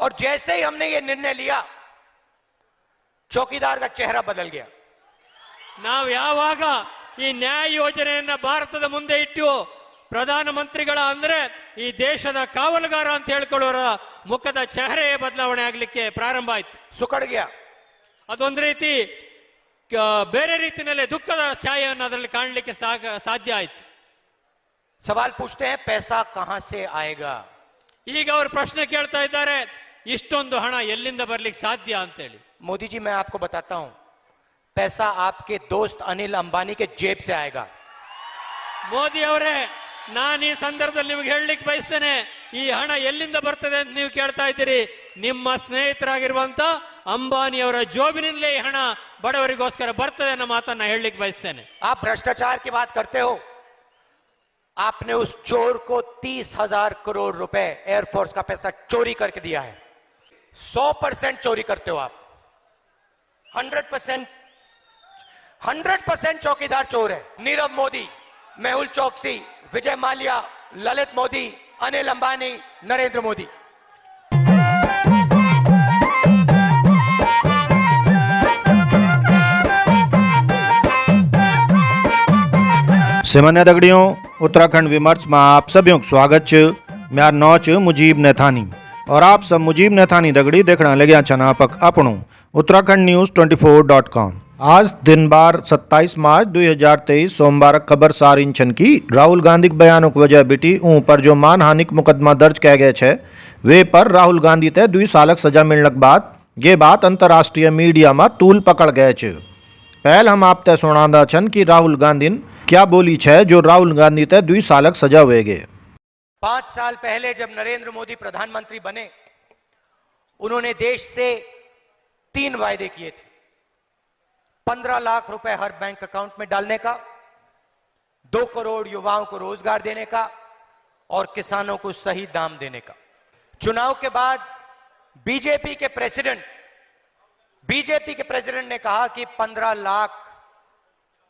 और जैसे ही हमने ये निर्णय लिया, चौकीदार का चेहरा बदल गया। ನಾವು ಯಾವಾಗ ಈ ನ್ಯಾಯ ಯೋಜನೆಯನ್ನ ಭಾರತದ ಮುಂದೆ ಇಟ್ಟು ಪ್ರಧಾನಮಂತ್ರಿಗಳ ಅಂದ್ರೆ ಈ ದೇಶದ ಕಾವಲುಗಾರ ಅಂತ ಹೇಳ್ಕೊಳ್ಳೋರ ಮುಖದ ಚೆಹರೆ ಬದಲಾವಣೆ ಆಗ್ಲಿಕ್ಕೆ ಪ್ರಾರಂಭ ಆಯ್ತು. ಸುಕड़ गया. ಅದೊಂದು ರೀತಿ ಬೇರೆ ರೀತಿಯಲ್ಲಿ ದುಃಖದ ಛಾಯೆಯನ್ನು ಅದರಲ್ಲಿ ಕಾಣಲಿಕ್ಕೆ ಸಾಧ್ಯ ಆಯ್ತು. सवाल पूछते हैं पैसा कहां से आएगा? ಈಗ ಅವರು ಪ್ರಶ್ನೆ ಕೇಳ್ತಾ ಇದ್ದಾರೆ, ಇಷ್ಟೊಂದು ಹಣ ಎಲ್ಲಿಂದ ಬರ್ಲಿಕ್ಕೆ ಸಾಧ್ಯ ಅಂತ ಹೇಳಿ. मोदी जी, मैं आपको बताता हूं, पैसा आपके दोस्त अनिल अंबानी के जेब से आएगा. ಮೋದಿ ಅವರೇ, ನಾನು ಈ ಸಂದರ್ಭದಲ್ಲಿ ನಿಮಗೆ ಹೇಳಲಿಕ್ಕೆ ಬಯಸ್ತೇನೆ, ಈ ಹಣ ಎಲ್ಲಿಂದ ಬರ್ತದೆ ಅಂತ ನೀವು ಕೇಳ್ತಾ ಇದ್ದೀರಿ. ನಿಮ್ಮ ಸ್ನೇಹಿತರಾಗಿರುವಂತ ಅಂಬಾನಿ ಅವರ ಜೋಬಿನಿಂದಲೇ ಈ ಹಣ ಬಡವರಿಗೋಸ್ಕರ ಬರ್ತದೆ ಅನ್ನೋ ಮಾತನ್ನ ಹೇಳಲಿಕ್ಕೆ ಬಯಸ್ತೇನೆ. आप भ्रष्टाचार की बात करते हो. आपने उस चोर को 30,000 करोड़ रुपए एयरफोर्स का पैसा चोरी करके दिया है. 100% चोरी करते हो आप. 100% चौकीदार चोर है. नीरव मोदी, मेहुल चोकसी, विजय माल्या, ललित मोदी, अनिल अंबानी, नरेंद्र मोदी. सामान्य दगड़ियों, उत्तराखंड विमर्श में आप सभी को स्वागत है. मेरा नाम है मुजीब नैथानी और आप सब मुजीब नैथानी दगड़ी देखना लगे छन आपणु उत्तराखंड न्यूज़ 24.com. आज दिन बार 27 मार्च 2023 सोमवार खबर सार इंचन की राहुल गांधी के बयानों की वजह बेटी ऊँ पर जो मानहानि मुकदमा दर्ज किया गया है वे पर राहुल गांधी ते 2 साल सजा मिलने के बाद ये बात अंतर्राष्ट्रीय मीडिया में तूल पकड़ गए है. पहल हम आप ते सुनादा छन कि राहुल गांधी क्या बोली है जो राहुल गांधी ते 2 साल सजा हुए गए. 5 साल पहले जब नरेंद्र मोदी प्रधानमंत्री बने, उन्होंने देश से 3 वायदे किए थे. 15 लाख रुपए हर बैंक अकाउंट में डालने का, 2 करोड़ युवाओं को रोजगार देने का और किसानों को सही दाम देने का. चुनाव के बाद बीजेपी के प्रेसिडेंट ने कहा कि 15 लाख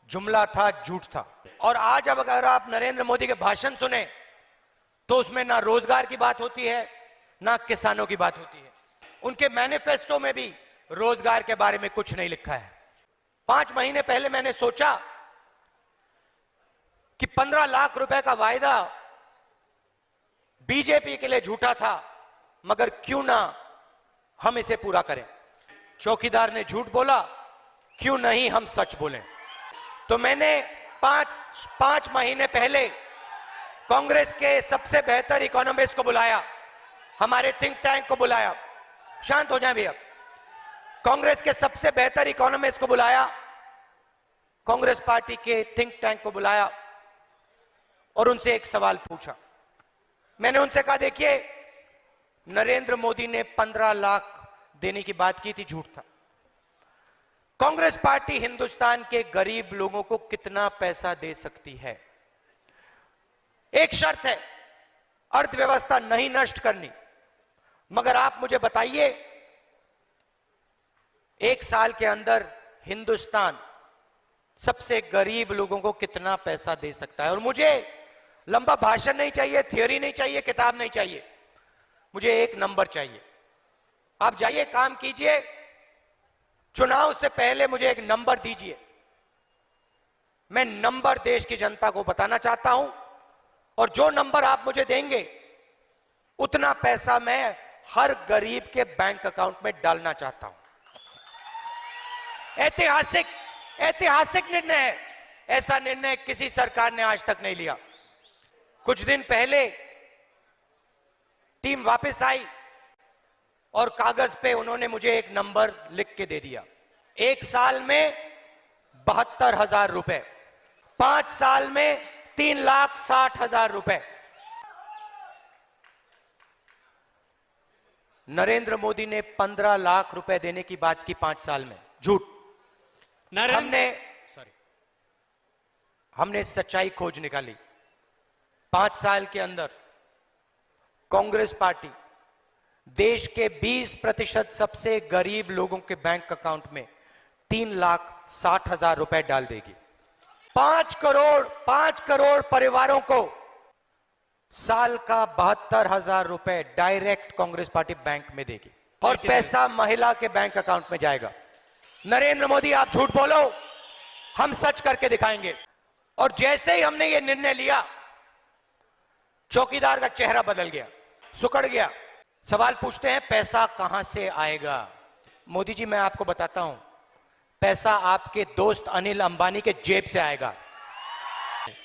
जुमला था, झूठ था. और आज अब अगर आप नरेंद्र मोदी के भाषण सुने तो उसमें ना रोजगार की बात होती है, ना किसानों की बात होती है. उनके मैनिफेस्टो में भी रोजगार के बारे में कुछ नहीं लिखा है. 5 महीने पहले मैंने सोचा कि 15 लाख रुपए का वायदा बीजेपी के लिए झूठा था, मगर क्यों ना हम इसे पूरा करें. चौकीदार ने झूठ बोला, क्यों नहीं हम सच बोलें. तो मैंने 5 महीने पहले कांग्रेस के सबसे बेहतर इकोनॉमिस्ट को बुलाया, हमारे थिंक टैंक को बुलाया. शांत हो जाए भैया. कांग्रेस के सबसे बेहतर इकोनॉमिस्ट को बुलाया, कांग्रेस पार्टी के थिंक टैंक को बुलाया और उनसे एक सवाल पूछा. मैंने उनसे कहा, देखिए, नरेंद्र मोदी ने 15 लाख देने की बात की थी, झूठ था. कांग्रेस पार्टी हिंदुस्तान के गरीब लोगों को कितना पैसा दे सकती है? एक शर्त है, अर्थव्यवस्था नहीं नष्ट करनी. मगर आप मुझे बताइए, 1 साल के अंदर हिंदुस्तान सबसे गरीब लोगों को कितना पैसा दे सकता है? और मुझे लंबा भाषण नहीं चाहिए, थियोरी नहीं चाहिए, किताब नहीं चाहिए, मुझे एक नंबर चाहिए. आप जाइए, काम कीजिए, चुनाव से पहले मुझे एक नंबर दीजिए. मैं नंबर देश की जनता को बताना चाहता हूं और जो नंबर आप मुझे देंगे उतना पैसा मैं हर गरीब के बैंक अकाउंट में डालना चाहता हूं. ऐतिहासिक निर्णय है. ऐसा निर्णय किसी सरकार ने आज तक नहीं लिया. कुछ दिन पहले टीम वापस आई और कागज पे उन्होंने मुझे एक नंबर लिख के दे दिया. 1 साल में 72,000 रुपए, 5 साल में 3,60,000 रुपए. नरेंद्र मोदी ने 15 लाख रुपए देने की बात की 5 साल में, झूठ. हमने सच्चाई खोज निकाली. 5 साल के अंदर कांग्रेस पार्टी देश के 20% सबसे गरीब लोगों के बैंक अकाउंट में 3,60,000 रुपए डाल देगी. 5 करोड़ परिवारों को साल का 72,000 रुपए डायरेक्ट कांग्रेस पार्टी बैंक में देगी और पैसा महिला के बैंक अकाउंट में जाएगा। नरेंद्र मोदी, आप झूठ बोलो, हम सच करके दिखाएंगे। और जैसे ही हमने ये निर्णय लिया, चौकीदार का चेहरा बदल गया, सुकड़ गया। सवाल पूछते हैं पैसा कहां से आएगा? मोदी जी, मैं आपको बताता हूं, पैसा आपके दोस्त अनिल अंबानी के जेब से आएगा।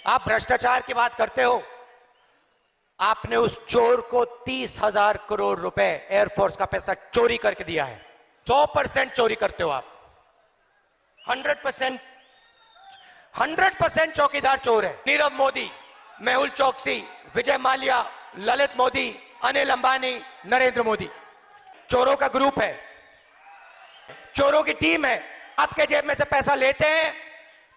आप भ्रष्टाचार की बात करते हो, आपने उस चोर को 30,000 करोड़ रुपए एयरफोर्स का पैसा चोरी करके दिया है। 100% चोरी करते हो आप। 100% चौकीदार चोर है। नीरव मोदी, मेहुल चोकसी, विजय माल्या, ललित मोदी, अनिल अंबानी, नरेंद्र मोदी, चोरों का ग्रुप है, चोरों की टीम है। आपके जेब में से पैसा लेते हैं,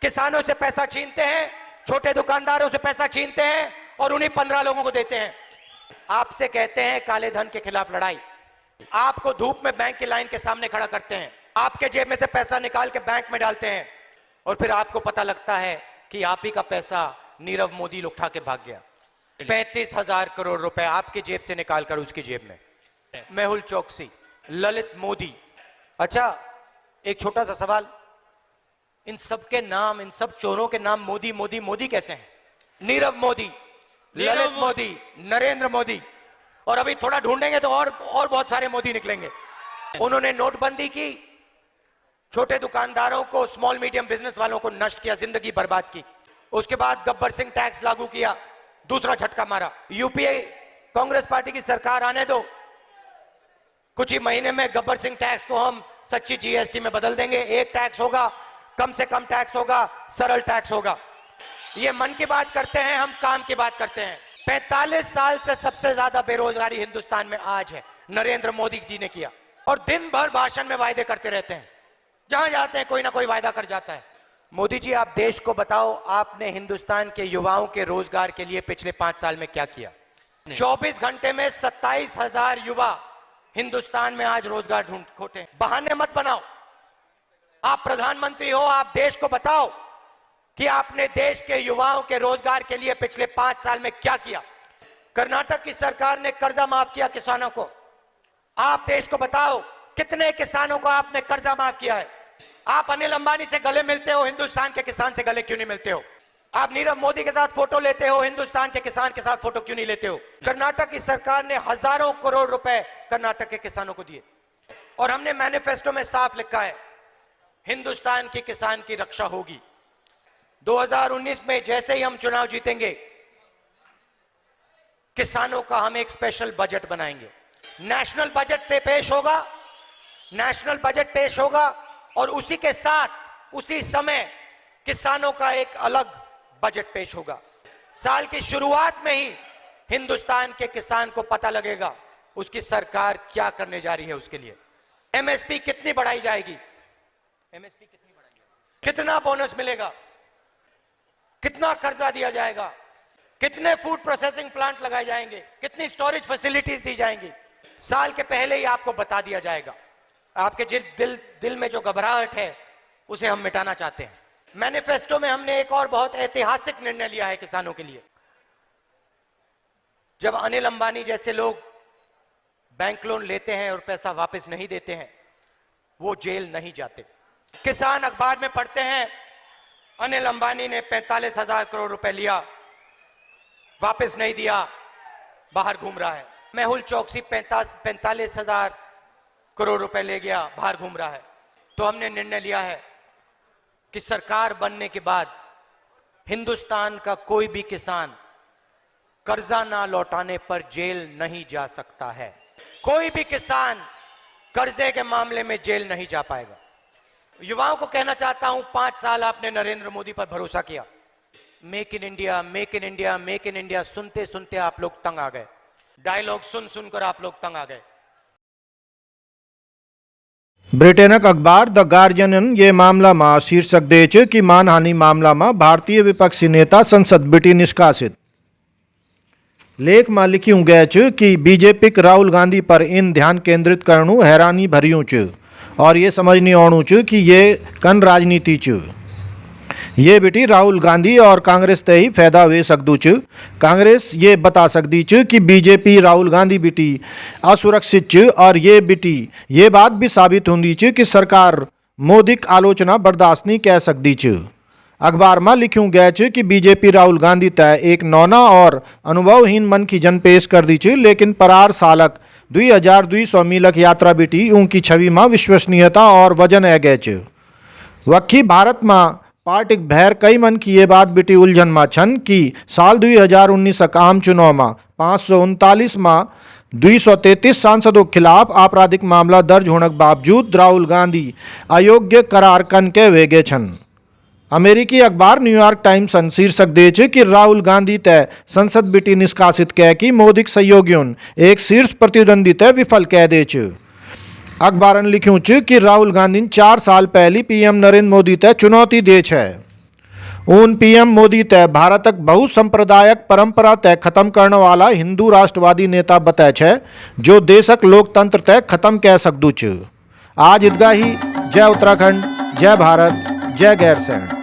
किसानों से पैसा छीनते हैं, छोटे दुकानदारों से पैसा छीनते हैं और उन्हीं 15 लोगों को देते हैं। आपसे कहते हैं काले धन के खिलाफ लड़ाई, आपको धूप में बैंक की लाइन के सामने खड़ा करते हैं, आपके जेब में से पैसा निकाल के बैंक में डालते हैं और फिर आपको पता लगता है कि आप ही का पैसा नीरव मोदी उठा के भाग गया। 35,000 करोड़ रुपए आपकी जेब से निकालकर उसकी जेब में। मेहुल चोकसी, ललित मोदी। अच्छा, एक छोटा सा सवाल, इन सब के नाम, इन सब चोरों के नाम मोदी मोदी मोदी कैसे हैं? नीरव मोदी, ललित मोदी, नरेंद्र मोदी, और अभी थोड़ा ढूंढेंगे तो और बहुत सारे मोदी निकलेंगे। उन्होंने नोटबंदी की, छोटे दुकानदारों को, स्मॉल मीडियम बिजनेस वालों को नष्ट किया, जिंदगी बर्बाद की। उसके बाद गब्बर सिंह टैक्स लागू किया, दूसरा झटका मारा। यूपीए कांग्रेस पार्टी की सरकार आने दो, कुछ ही महीने में गब्बर सिंह टैक्स को हम सच्ची जीएसटी में बदल देंगे। एक टैक्स होगा, कम से कम टैक्स होगा, सरल टैक्स होगा। ये मन की बात करते हैं, हम काम की बात करते हैं। 45 साल से सबसे ज्यादा बेरोजगारी हिंदुस्तान में आज है, नरेंद्र मोदी जी ने किया। और दिन भर भाषण में वायदे करते रहते हैं, जहां जाते हैं कोई ना कोई वायदा कर जाता है। मोदी जी, आप देश को बताओ, आपने हिंदुस्तान के युवाओं के रोजगार के लिए पिछले 5 साल में क्या किया? 24 घंटे में 27,000 युवा हिंदुस्तान में आज रोजगार ढूंढ खोटे हैं। बहाने मत बनाओ, आप प्रधानमंत्री हो, आप देश को बताओ कि आपने देश के युवाओं के रोजगार के लिए पिछले 5 साल में क्या किया। कर्नाटक की सरकार ने कर्जा माफ किया किसानों को, आप देश को बताओ कितने किसानों को आपने कर्जा माफ किया है। आप अनिल अंबानी से गले मिलते हो, हिंदुस्तान के किसान से गले क्यों नहीं मिलते हो? आप नीरव मोदी के साथ फोटो लेते हो, हिंदुस्तान के किसान के साथ फोटो क्यों नहीं लेते हो? कर्नाटक की सरकार ने हजारों करोड़ रुपए कर्नाटक के किसानों को दिए और हमने मैनिफेस्टो में साफ लिखा है, हिंदुस्तान के किसान की रक्षा होगी। 2019 में जैसे ही हम चुनाव जीतेंगे, किसानों का हम एक स्पेशल बजट बनाएंगे। नेशनल बजट पे पेश होगा, नेशनल बजट पेश होगा और उसी के साथ उसी समय किसानों का एक अलग बजट पेश होगा। साल की शुरुआत में ही हिंदुस्तान के किसान को पता लगेगा उसकी सरकार क्या करने जा रही है। उसके लिए एमएसपी कितनी बढ़ाई जाएगी, एमएसपी कितनी बढ़ाई जाएगी, कितना बोनस मिलेगा, कितना कर्जा दिया जाएगा, कितने फूड प्रोसेसिंग प्लांट लगाए जाएंगे, कितनी स्टोरेज फैसिलिटीज दी जाएंगी, साल के पहले ही आपको बता दिया जाएगा। आपके दिल में जो घबराहट है उसे हम मिटाना चाहते हैं। मैनिफेस्टो में हमने एक और बहुत ऐतिहासिक निर्णय लिया है किसानों के लिए। जब अनिल अंबानी जैसे लोग बैंक लोन लेते हैं और पैसा वापस नहीं देते हैं, वो जेल नहीं जाते। किसान अखबार में पढ़ते हैं अनिल अंबानी ने 45,000 करोड़ रुपए लिया, वापस नहीं दिया, बाहर घूम रहा है। मेहुल चोकसी 45,000 करोड़ रुपए ले गया, बाहर घूम रहा है। तो हमने निर्णय लिया है कि सरकार बनने के बाद हिंदुस्तान का कोई भी किसान कर्जा ना लौटाने पर जेल नहीं जा सकता है। कोई भी किसान कर्जे के मामले में जेल नहीं जा पाएगा। युवाओं को कहना चाहता हूं, 5 साल आपने नरेंद्र मोदी पर भरोसा किया। Make in India, make in India, make in India सुनते सुनते आप लोग तंग आ गए। डायलॉग सुन सुनकर आप लोग तंग आ गए। ब्रिटेनक अखबार द गार्जियन ये मामला में शीर्षक दे છે कि मानहानि मामला में भारतीय विपक्षी नेता संसद बीटी निष्कासित। लेख में लिख्યું गया છે कि बीजेपी राहुल गांधी पर इन ध्यान केंद्रित करनु हैरानी भरियों છે और ये समझ नहीं आणु છે कि ये कन राजनीति છે। ये बिटी राहुल गांधी और कांग्रेस ते ही फायदा वे सकदू च। कांग्रेस ये बता सकदी च कि बीजेपी राहुल गांधी बिटी असुरक्षित च और ये बिटी ये बात भी साबित होंदी च कि सरकार मोदी की आलोचना बर्दाश्त नहीं कह सकदी च। अखबार में लिख्यूं गया च कि बीजेपी राहुल गांधी तय एक नौना और अनुभवहीन मन की जन पेश कर दी च, लेकिन परार सालक 2200 मीलक यात्रा बिटी उनकी छवि में विश्वसनीयता और वजन है गए च। वक्खी भारत में पार्टी भैर कई मन की ये बात बिटी उलझन में छन कि साल 2019 का आम चुनाव में 539 में 233 सांसदों के खिलाफ आपराधिक मामला दर्ज होने के बावजूद राहुल गांधी अयोग्य करार कन के वेगे छन। अमेरिकी अखबार न्यूयॉर्क टाइम्स शीर्षक दे च कि राहुल गांधी तय संसद बिटी निष्कासित कह कि मोदी सहयोगियों एक शीर्ष प्रतिद्वंदी तय विफल कह दे च। अखबारन लिख्यूं च कि राहुल गांधी 4 साल पहले पीएम नरेंद्र मोदी तय चुनौती दे है। उन पीएम मोदी तय भारतक बहुसंप्रदायक परंपरा तय खत्म करने वाला हिंदू राष्ट्रवादी नेता बताए है जो देशक लोकतंत्र तय खत्म कह सकदू च। आज इतना ही। जय उत्तराखंड, जय भारत, जय गैरसैंण।